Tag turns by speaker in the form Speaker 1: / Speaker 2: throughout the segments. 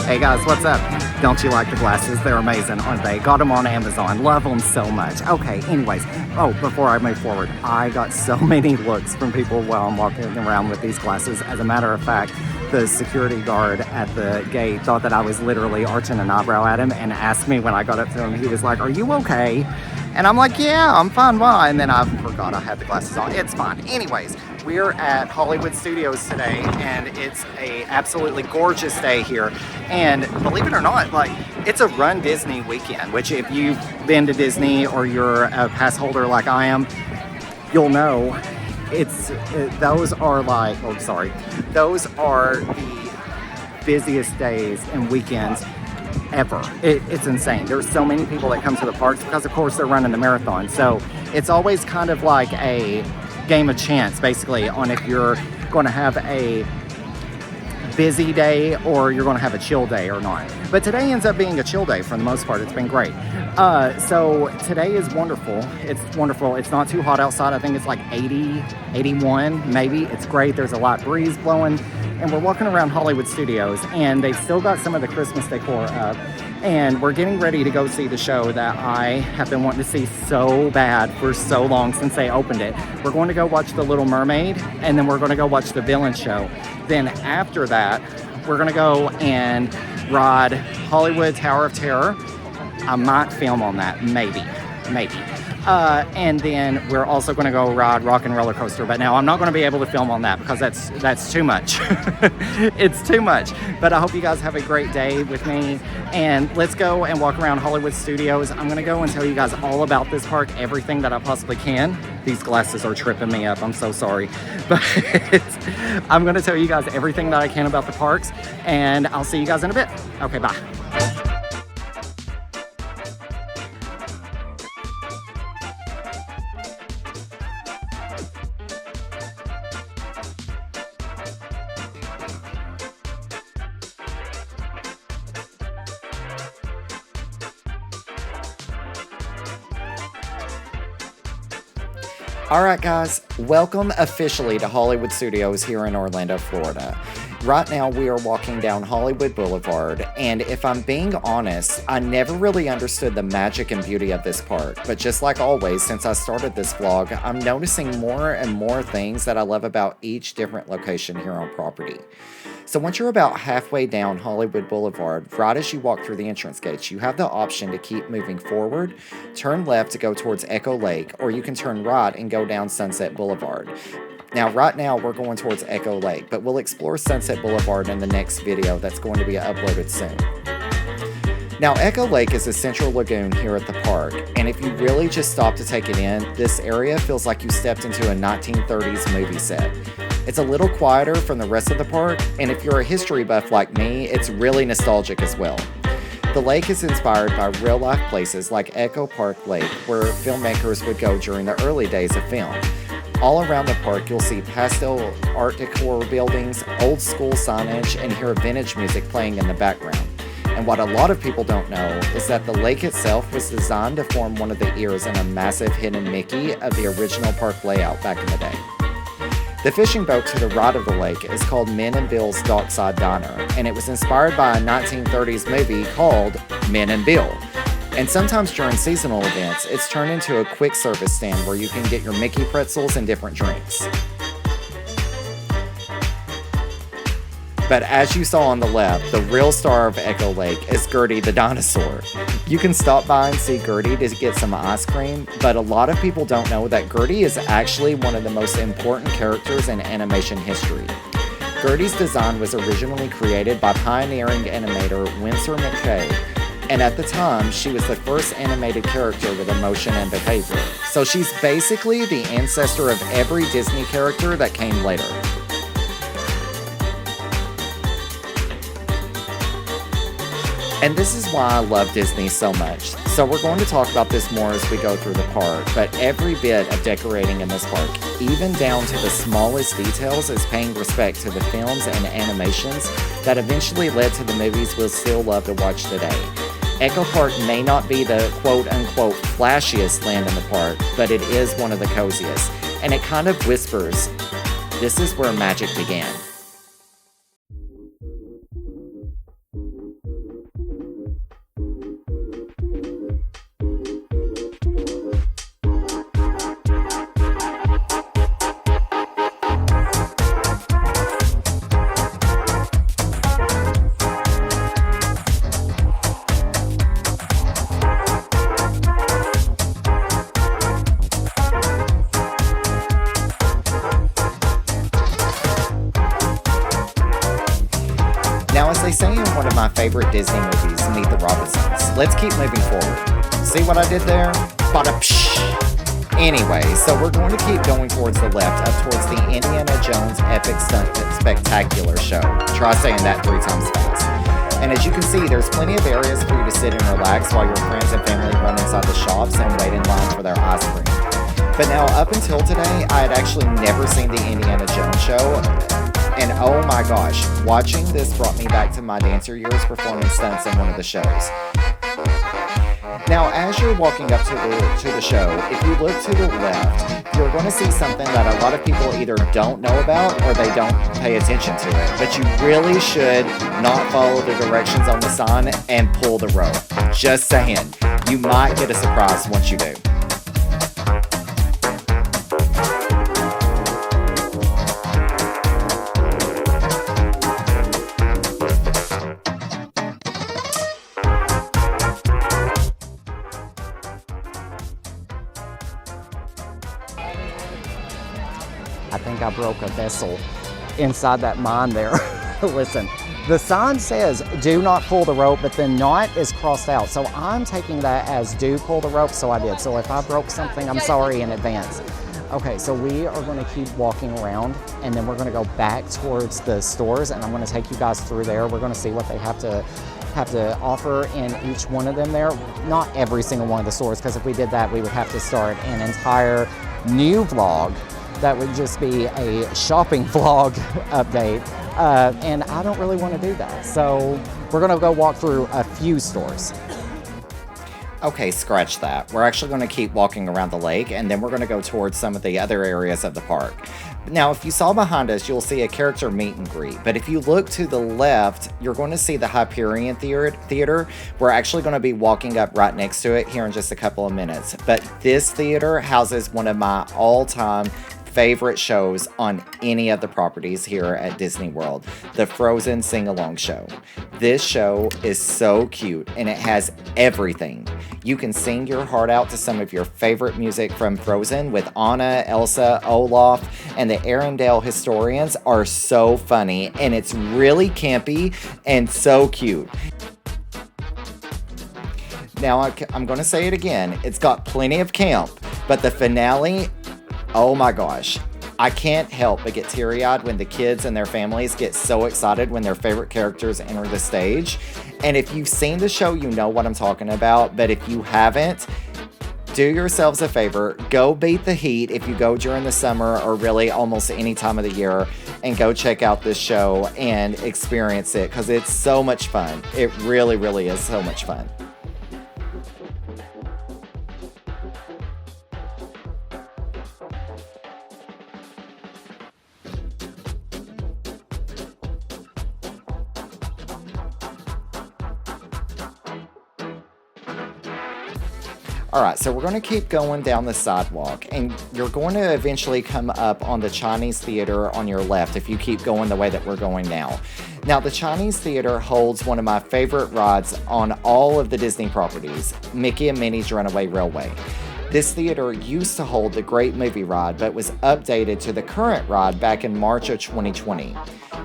Speaker 1: Hey guys, what's up? Don't you like the glasses? They're amazing, aren't they? Got them on Amazon. Love them so much. Okay, anyways. Oh, before I move forward, I got so many looks from people while I'm walking around with these glasses. As a matter of fact, the security guard at the gate thought that I was literally arching an eyebrow at him and asked me when I got up to him, he was like, "Are you okay?" And I'm like, "Yeah, I'm fine, why?" And then I forgot I had the glasses on. It's fine. Anyways, we're at Hollywood Studios today, and it's a absolutely gorgeous day here. And believe it or not, like, it's a Run Disney weekend, which if you've been to Disney or you're a pass holder like I am, you'll know those are the busiest days and weekends ever. It's insane. There's so many people that come to the parks because of course they're running the marathon. So it's always kind of like a game of chance basically on if you're going to have a busy day or you're going to have a chill day or not. But today ends up being a chill day for the most part. It's been great. So today is wonderful. It's wonderful. It's not too hot outside. I think it's like 80, 81 maybe. It's great. There's a light breeze blowing. And we're walking around Hollywood Studios, and they've still got some of the Christmas decor up. And we're getting ready to go see the show that I have been wanting to see so bad for so long since they opened it. We're going to go watch The Little Mermaid, and then we're going to go watch the Villain Show. Then after that, we're going to go and ride Hollywood Tower of Terror. I might film on that, maybe. And then we're also going to go ride Rock and Roller Coaster. But now I'm not going to be able to film on that because that's too much. It's too much. But I hope you guys have a great day with me. And let's go and walk around Hollywood Studios. I'm going to go and tell you guys all about this park, everything that I possibly can. These glasses are tripping me up. I'm so sorry. But I'm going to tell you guys everything that I can about the parks. And I'll see you guys in a bit. Okay, bye. Alright guys, welcome officially to Hollywood Studios here in Orlando, Florida. Right now we are walking down Hollywood Boulevard, and if I'm being honest, I never really understood the magic and beauty of this park, but just like always since I started this vlog, I'm noticing more and more things that I love about each different location here on property. So once you're about halfway down Hollywood Boulevard, right as you walk through the entrance gates, you have the option to keep moving forward, turn left to go towards Echo Lake, or you can turn right and go down Sunset Boulevard. Now, right now, we're going towards Echo Lake, but we'll explore Sunset Boulevard in the next video that's going to be uploaded soon. Now, Echo Lake is a central lagoon here at the park, and if you really just stop to take it in, this area feels like you stepped into a 1930s movie set. It's a little quieter from the rest of the park, and if you're a history buff like me, it's really nostalgic as well. The lake is inspired by real-life places like Echo Park Lake, where filmmakers would go during the early days of film. All around the park, you'll see pastel art decor buildings, old-school signage, and hear vintage music playing in the background. And what a lot of people don't know is that the lake itself was designed to form one of the ears in a massive hidden Mickey of the original park layout back in the day. The fishing boat to the right of the lake is called Men and Bill's Dockside Diner, and it was inspired by a 1930s movie called Men and Bill. And sometimes during seasonal events, it's turned into a quick service stand where you can get your Mickey pretzels and different drinks. But as you saw on the left, the real star of Echo Lake is Gertie the dinosaur. You can stop by and see Gertie to get some ice cream, but a lot of people don't know that Gertie is actually one of the most important characters in animation history. Gertie's design was originally created by pioneering animator Winsor McCay, and at the time, she was the first animated character with emotion and behavior. So she's basically the ancestor of every Disney character that came later. And this is why I love Disney so much. So we're going to talk about this more as we go through the park, but every bit of decorating in this park, even down to the smallest details, is paying respect to the films and animations that eventually led to the movies we'll still love to watch today. Echo Park may not be the quote-unquote flashiest land in the park, but it is one of the coziest, and it kind of whispers, this is where magic began. Now, as they say in one of my favorite Disney movies, Meet the Robinsons, let's keep moving forward. See what I did there? Bada psh. Anyway, so we're going to keep going towards the left, up towards the Indiana Jones Epic Stunt Spectacular show. Try saying that 3 times fast. And as you can see, there's plenty of areas for you to sit and relax while your friends and family run inside the shops and wait in line for their ice cream. But now, up until today, I had actually never seen the Indiana Jones show. And oh my gosh, watching this brought me back to my dancer years performing stunts in one of the shows. Now, as you're walking up to the show, if you look to the left, you're going to see something that a lot of people either don't know about or they don't pay attention to it. But you really should not follow the directions on the sign and pull the rope. Just saying, you might get a surprise once you do. I think I broke a vessel inside that mine there. Listen, the sign says do not pull the rope, but then not is crossed out. So I'm taking that as do pull the rope, so I did. So if I broke something, I'm sorry in advance. Okay, so we are going to keep walking around, and then we're going to go back towards the stores, and I'm going to take you guys through there. We're going to see what they have to offer in each one of them there. Not every single one of the stores, because if we did that, we would have to start an entire new vlog. That would just be a shopping vlog update, and I don't really want to do that. So we're going to go walk through a few stores. Okay, scratch that. We're actually going to keep walking around the lake, and then we're going to go towards some of the other areas of the park. Now, if you saw behind us, you'll see a character meet and greet. But if you look to the left, you're going to see the Hyperion Theater. We're actually going to be walking up right next to it here in just a couple of minutes. But this theater houses one of my all-time favorite shows on any of the properties here at Disney World, the Frozen Sing-Along Show. This show is so cute, and it has everything. You can sing your heart out to some of your favorite music from Frozen with Anna, Elsa, Olaf, and the Arendelle historians are so funny, and it's really campy and so cute. Now, I'm going to say it again. It's got plenty of camp, but the finale, oh my gosh. I can't help but get teary-eyed when the kids and their families get so excited when their favorite characters enter the stage. And if you've seen the show, you know what I'm talking about. But if you haven't, do yourselves a favor. Go beat the heat if you go during the summer or really almost any time of the year, and go check out this show and experience it, because it's so much fun. It really, really is so much fun. Alright, so we're going to keep going down the sidewalk, and you're going to eventually come up on the Chinese Theater on your left if you keep going the way that we're going now. Now, the Chinese Theater holds one of my favorite rides on all of the Disney properties, Mickey and Minnie's Runaway Railway. This theater used to hold the Great Movie Ride, but was updated to the current ride back in March of 2020.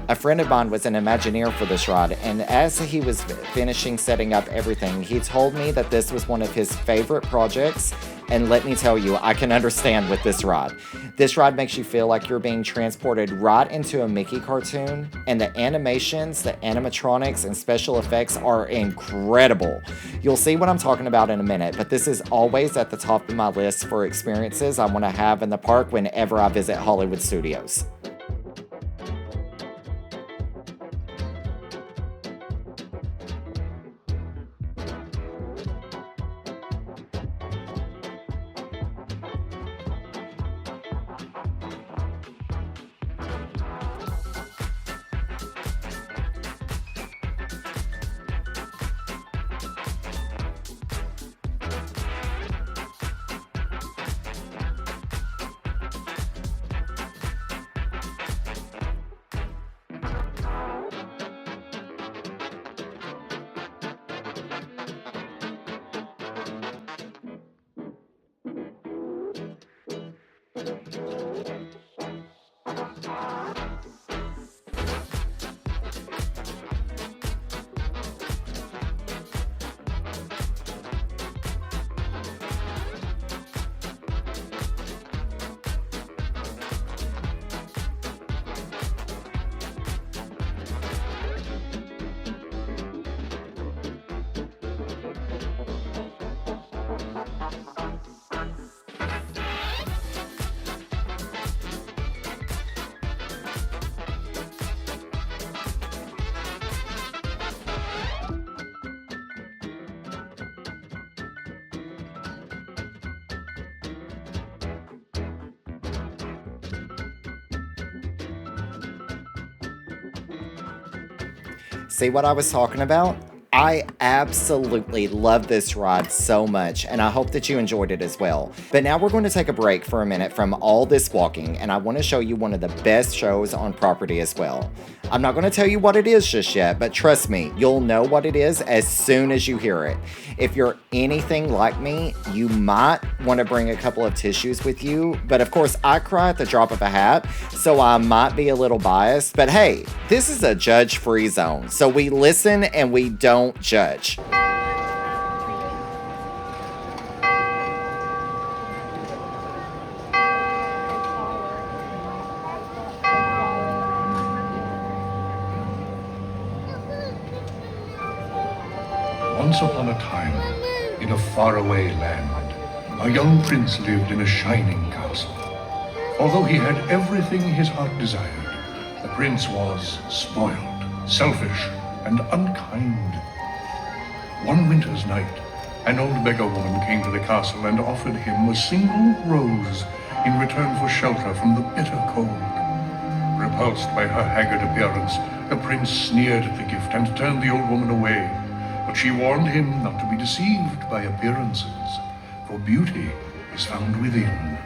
Speaker 1: A friend of mine was an Imagineer for this ride, and as he was finishing setting up everything, he told me that this was one of his favorite projects And let me tell you, I can understand with this ride. This ride makes you feel like you're being transported right into a Mickey cartoon, and the animations, the animatronics, and special effects are incredible. You'll see what I'm talking about in a minute, but this is always at the top of my list for experiences I want to have in the park whenever I visit Hollywood Studios. See what I was talking about? I absolutely love this ride so much, and I hope that you enjoyed it as well. But now we're going to take a break for a minute from all this walking, and I want to show you one of the best shows on property as well. I'm not going to tell you what it is just yet, but trust me, you'll know what it is as soon as you hear it. If you're anything like me, you might want to bring a couple of tissues with you, but of course I cry at the drop of a hat, so I might be a little biased, but hey, this is a judge-free zone, so we listen and we don't judge.
Speaker 2: Once upon a time, in a faraway land, a young prince lived in a shining castle. Although he had everything his heart desired, the prince was spoiled, selfish, and unkind. One winter's night, an old beggar woman came to the castle and offered him a single rose in return for shelter from the bitter cold. Repulsed by her haggard appearance, the prince sneered at the gift and turned the old woman away. But she warned him not to be deceived by appearances, for beauty is found within.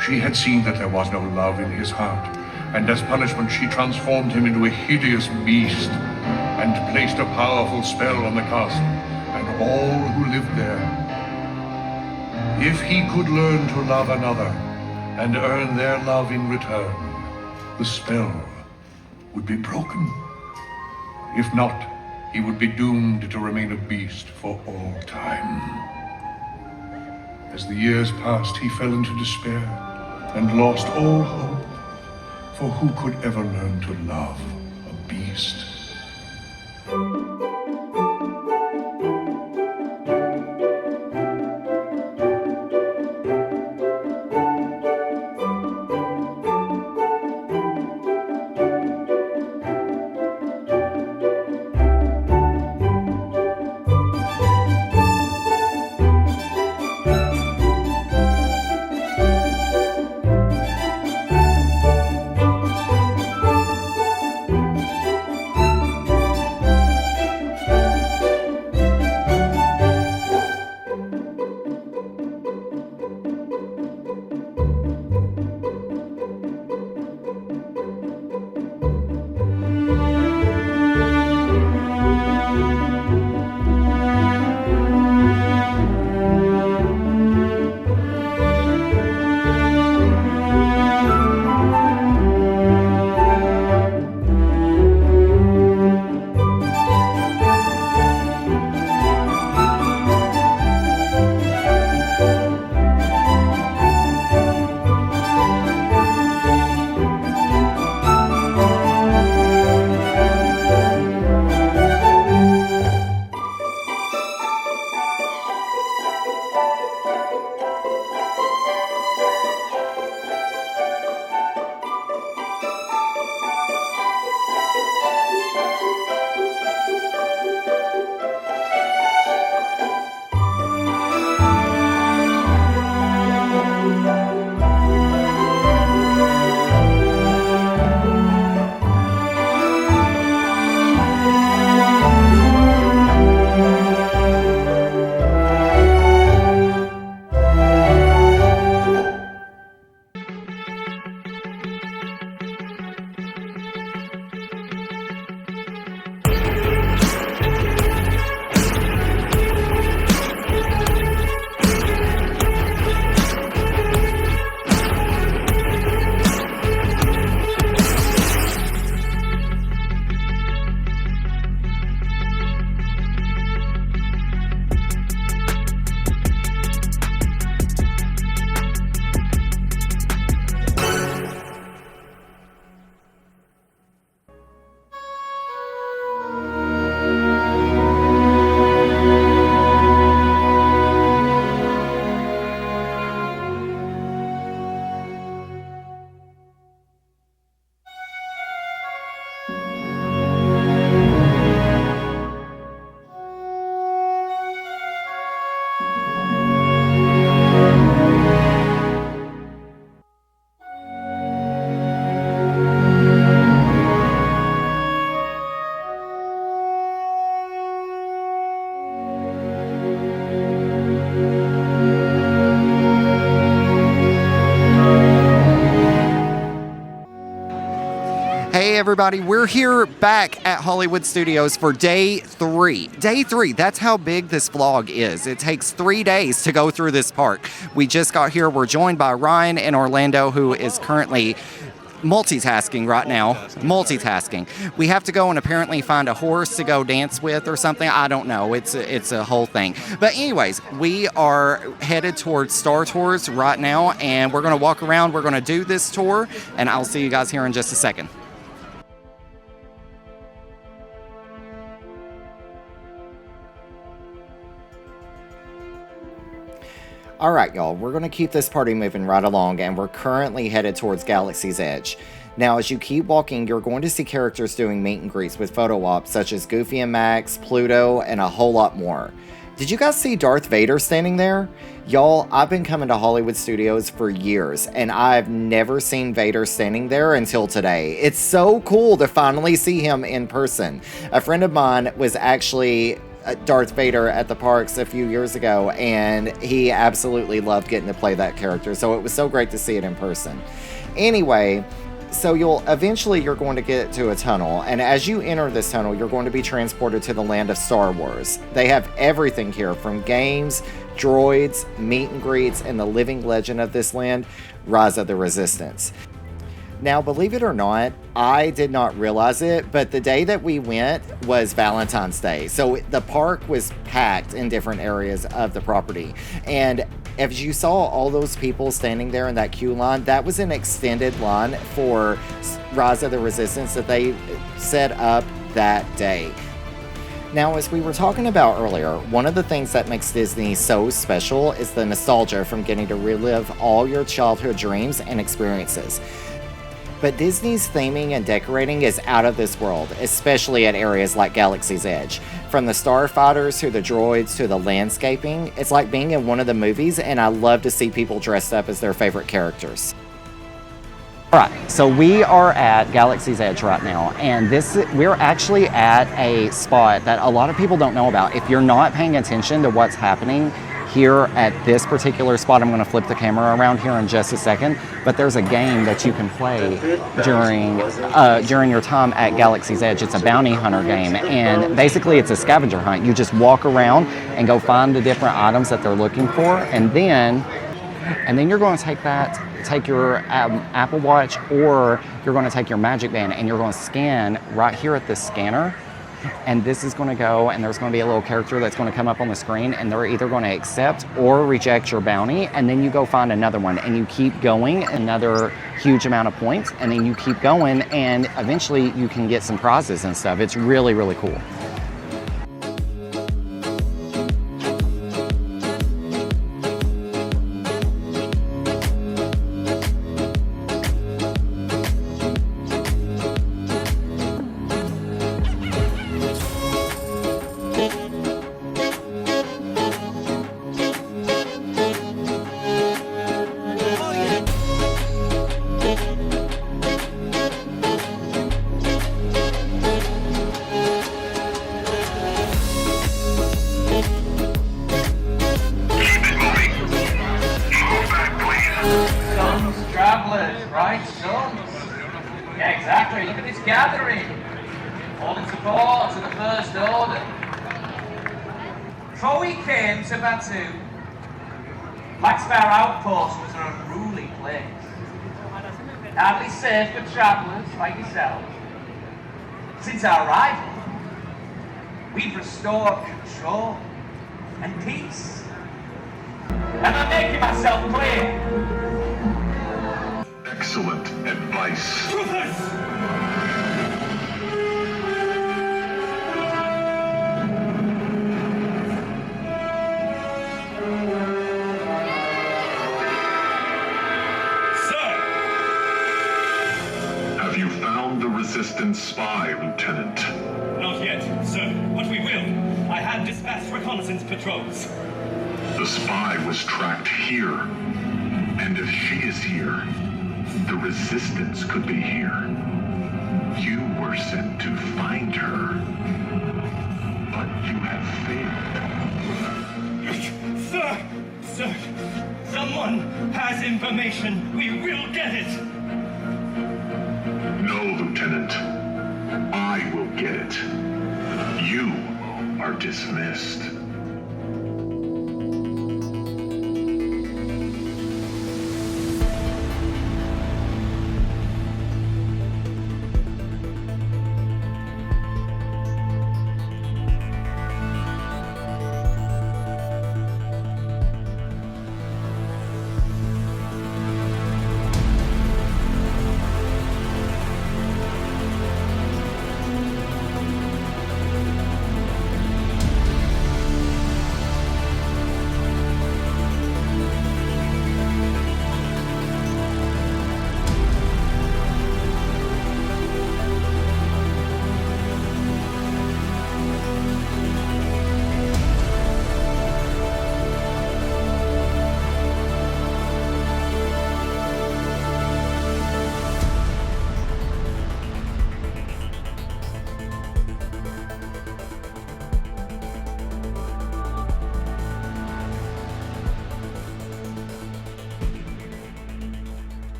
Speaker 2: She had seen that there was no love in his heart, and as punishment she transformed him into a hideous beast and placed a powerful spell on the castle and all who lived there. If he could learn to love another and earn their love in return, the spell would be broken. If not, he would be doomed to remain a beast for all time. As the years passed, he fell into despair and lost all hope, for who could ever learn to love a beast?
Speaker 1: Hey everybody, we're here back at Hollywood Studios for day 3. Day 3, that's how big this vlog is. It takes 3 days to go through this park. We just got here, we're joined by Ryan in Orlando, who is currently multitasking right now. Multitasking. We have to go and apparently find a horse to go dance with or something. I don't know. It's a whole thing. But anyways, we are headed towards Star Tours right now, and we're going to walk around. We're going to do this tour, and I'll see you guys here in just a second. All right, y'all, we're going to keep this party moving right along, and we're currently headed towards Galaxy's Edge. Now, as you keep walking, you're going to see characters doing meet and greets with photo ops, such as Goofy and Max, Pluto, and a whole lot more. Did you guys see Darth Vader standing there? Y'all, I've been coming to Hollywood Studios for years, and I've never seen Vader standing there until today. It's so cool to finally see him in person. A friend of mine was actually Darth Vader at the parks a few years ago, and he absolutely loved getting to play that character, so it was so great to see it in person. Anyway, so you're going to get to a tunnel, and as you enter this tunnel, you're going to be transported to the land of Star Wars. They have everything here, from games, droids, meet and greets, and the living legend of this land, Rise of the Resistance. Now, believe it or not, I did not realize it, but the day that we went was Valentine's Day. So the park was packed in different areas of the property. And as you saw all those people standing there in that queue line, that was an extended line for Rise of the Resistance that they set up that day. Now, as we were talking about earlier, one of the things that makes Disney so special is the nostalgia from getting to relive all your childhood dreams and experiences. But Disney's theming and decorating is out of this world, especially at areas like Galaxy's Edge. From the starfighters to the droids to the landscaping, it's like being in one of the movies, and I love to see people dressed up as their favorite characters. Alright, so we are at Galaxy's Edge right now, and we're actually at a spot that a lot of people don't know about. If you're not paying attention to what's happening here at this particular spot, I'm going to flip the camera around here in just a second, but there's a game that you can play during your time at Galaxy's Edge. It's a bounty hunter game, and basically it's a scavenger hunt. You just walk around and go find the different items that they're looking for, and then you're going to take your Apple Watch, or you're going to take your Magic Band, and you're going to scan right here at this scanner. And this is going to go, and there's going to be a little character that's going to come up on the screen, and they're either going to accept or reject your bounty, and then you go find another one, and you keep going, another huge amount of points, and then you keep going, and eventually you can get some prizes and stuff. It's really, really cool.
Speaker 3: Yeah, exactly. Look at this gathering. All in support to the First Order. Before we came to Batuu, Black Sparrow Outpost was an unruly place. Hardly safe for travellers like yourself. Since our arrival, we've restored control and peace. Am I making myself clear?
Speaker 2: Excellent advice. Have you found the Resistance spy, Lieutenant?
Speaker 4: Not yet, sir, but we will. I have dispatched reconnaissance patrols.
Speaker 2: The spy was tracked here. And if she is here, the Resistance could be here. You were sent to find her, but you have failed.
Speaker 4: Sir, someone has information. We will get it.
Speaker 2: No, Lieutenant.
Speaker 5: Get it? You are dismissed.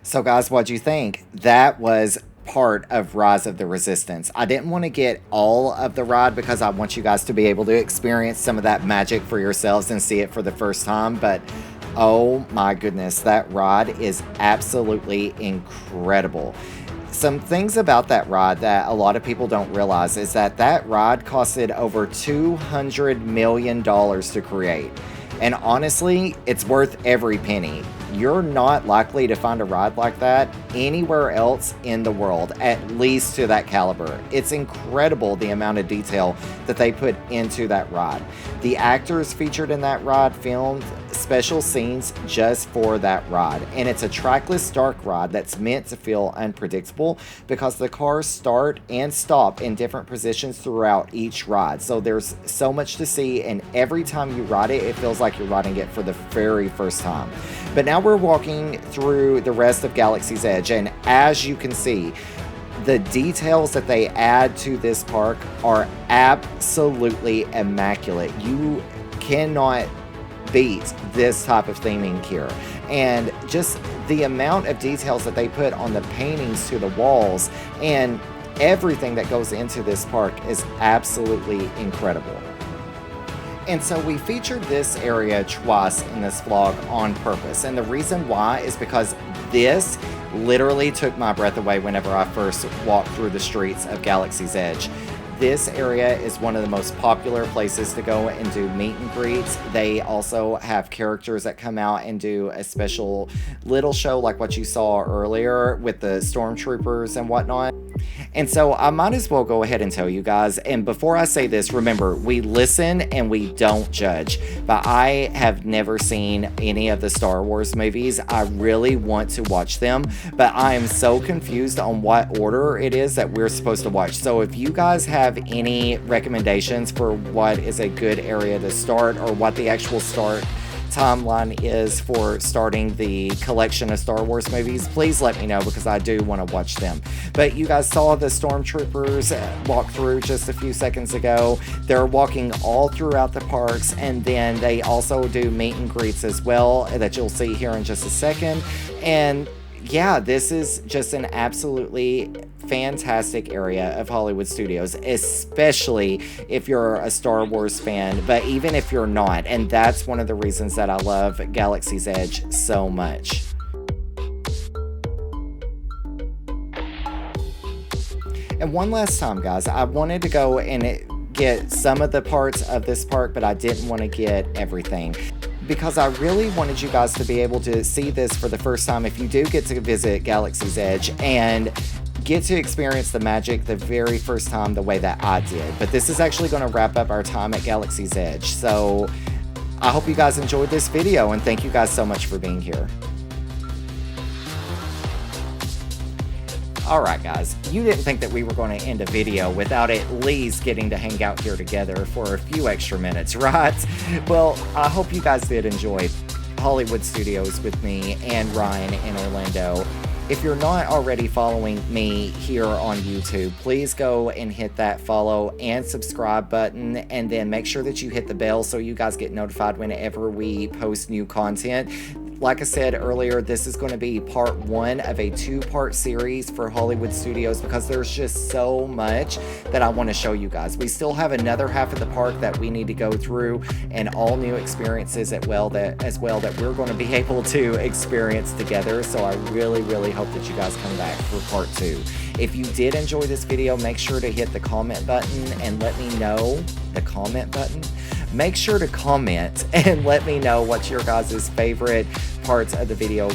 Speaker 1: So guys, what'd you think? That was part of Rise of the Resistance. I didn't want to get all of the ride because I want you guys to be able to experience some of that magic for yourselves and see it for the first time, but oh my goodness, that ride is absolutely incredible. Some things about that ride that a lot of people don't realize is that that ride costed over $200 million to create. And honestly, it's worth every penny. You're not likely to find a ride like that anywhere else in the world, at least to that caliber. It's incredible the amount of detail that they put into that ride. The actors featured in that ride filmed special scenes just for that ride. And it's a trackless dark ride that's meant to feel unpredictable because the cars start and stop in different positions throughout each ride. So there's so much to see, and every time you ride it, it feels like you're riding it for the very first time. But now we're walking through the rest of Galaxy's Edge, and as you can see, the details that they add to this park are absolutely immaculate. You cannot beat this type of theming here. And just the amount of details that they put on the paintings to the walls and everything that goes into this park is absolutely incredible. And so we featured this area twice in this vlog on purpose. And the reason why is because this literally took my breath away whenever I first walked through the streets of Galaxy's Edge. This area is one of the most popular places to go and do meet and greets. They also have characters that come out and do a special little show like what you saw earlier with the stormtroopers and whatnot. And so I might as well go ahead and tell you guys, and before I say this, remember, we listen and we don't judge. But I have never seen any of the Star Wars movies. I really want to watch them, but I am so confused on what order it is that we're supposed to watch. So if you guys have any recommendations for what is a good area to start, or what the actual start timeline is for starting the collection of Star Wars movies, please let me know, because I do want to watch them. But you guys saw the stormtroopers walk through just a few seconds ago. They're walking all throughout the parks, and then they also do meet and greets as well that you'll see here in just a second. And yeah, this is just an absolutely fantastic area of Hollywood Studios, especially if you're a Star Wars fan, but even if you're not. And that's one of the reasons that I love Galaxy's Edge so much. And one last time, guys, I wanted to go and get some of the parts of this park, but I didn't want to get everything, because I really wanted you guys to be able to see this for the first time if you do get to visit Galaxy's Edge, and get to experience the magic the very first time the way that I did. But this is actually going to wrap up our time at Galaxy's Edge. So I hope you guys enjoyed this video, and thank you guys so much for being here. Alright guys, you didn't think that we were going to end a video without at least getting to hang out here together for a few extra minutes, right? Well, I hope you guys did enjoy Hollywood Studios with me and Ryan in Orlando. If you're not already following me here on YouTube, please go and hit that follow and subscribe button, and then make sure that you hit the bell so you guys get notified whenever we post new content. Like I said earlier, this is going to be part one of a two-part series for Hollywood Studios, because there's just so much that I want to show you guys. We still have another half of the park that we need to go through, and all new experiences as well that we're going to be able to experience together. So I really, really hope that you guys come back for part two. If you did enjoy this video, make sure to hit the comment button and let me know. The comment button? Make sure to comment and let me know what your guys' favorite parts of the video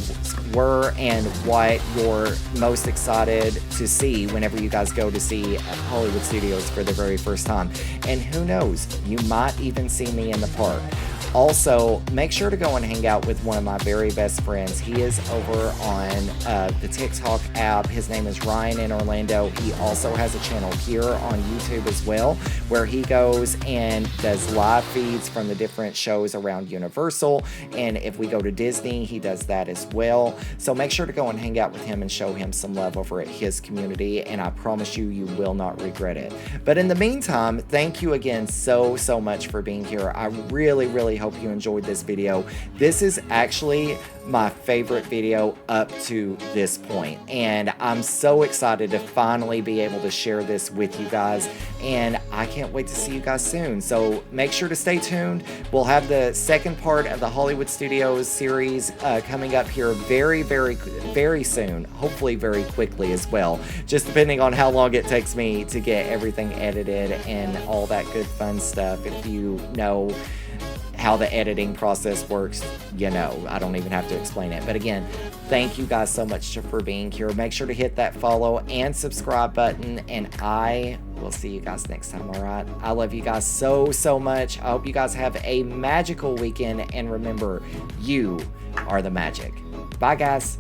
Speaker 1: were and what you're most excited to see whenever you guys go to see Hollywood Studios for the very first time. And who knows, you might even see me in the park. Also, make sure to go and hang out with one of my very best friends. He is over on the TikTok app. His name is Ryan in Orlando. He also has a channel here on YouTube as well, where he goes and does live feeds from the different shows around Universal. And if we go to Disney, he does that as well. So make sure to go and hang out with him and show him some love over at his community. And I promise you, you will not regret it. But in the meantime, thank you again so much for being here. I really, really hope hope you enjoyed this video. This is actually my favorite video up to this point, and I'm so excited to finally be able to share this with you guys, and I can't wait to see you guys soon. So make sure to stay tuned. We'll have the second part of the Hollywood Studios series coming up here very, very, very soon, hopefully very quickly as well, just depending on how long it takes me to get everything edited and all that good fun stuff. If you know how the editing process works, you know, I don't even have to explain it. But again, thank you guys so much for being here. Make sure to hit that follow and subscribe button, and I will see you guys next time, all right? I love you guys so, so much. I hope you guys have a magical weekend, and remember, you are the magic. Bye, guys.